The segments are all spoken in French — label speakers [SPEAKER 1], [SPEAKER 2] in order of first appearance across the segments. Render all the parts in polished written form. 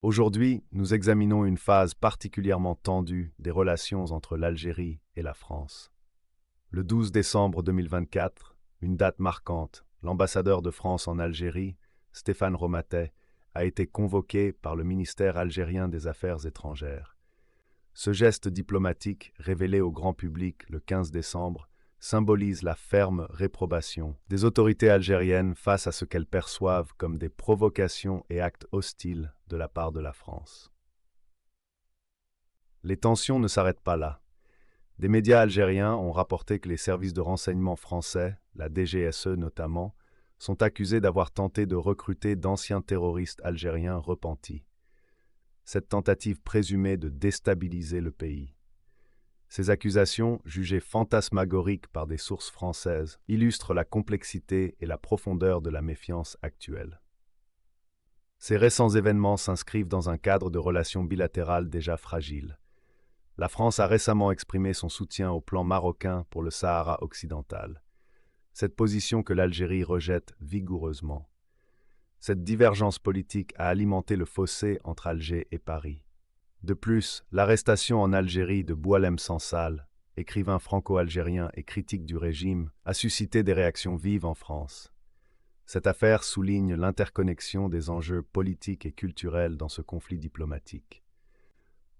[SPEAKER 1] Aujourd'hui, nous examinons une phase particulièrement tendue des relations entre l'Algérie et la France. Le 12 décembre 2024, une date marquante, l'ambassadeur de France en Algérie, Stéphane Romatet, a été convoqué par le ministère algérien des Affaires étrangères. Ce geste diplomatique, révélé au grand public le 15 décembre, symbolise la ferme réprobation des autorités algériennes face à ce qu'elles perçoivent comme des provocations et actes hostiles de la part de la France. Les tensions ne s'arrêtent pas là. Des médias algériens ont rapporté que les services de renseignement français, la DGSE notamment, sont accusés d'avoir tenté de recruter d'anciens terroristes algériens repentis. Cette tentative présumée de déstabiliser le pays. Ces accusations, jugées fantasmagoriques par des sources françaises, illustrent la complexité et la profondeur de la méfiance actuelle. Ces récents événements s'inscrivent dans un cadre de relations bilatérales déjà fragiles. La France a récemment exprimé son soutien au plan marocain pour le Sahara occidental. Cette position que l'Algérie rejette vigoureusement. Cette divergence politique a alimenté le fossé entre Alger et Paris. De plus, l'arrestation en Algérie de Boualem Sansal, écrivain franco-algérien et critique du régime, a suscité des réactions vives en France. Cette affaire souligne l'interconnexion des enjeux politiques et culturels dans ce conflit diplomatique.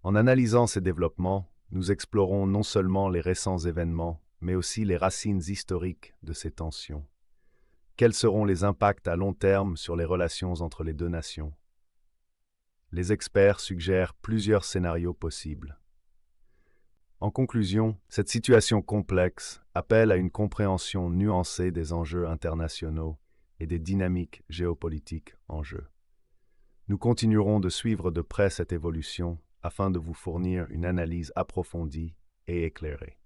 [SPEAKER 1] En analysant ces développements, nous explorons non seulement les récents événements, mais aussi les racines historiques de ces tensions. Quels seront les impacts à long terme sur les relations entre les deux nations? Les experts suggèrent plusieurs scénarios possibles. En conclusion, cette situation complexe appelle à une compréhension nuancée des enjeux internationaux et des dynamiques géopolitiques en jeu. Nous continuerons de suivre de près cette évolution afin de vous fournir une analyse approfondie et éclairée.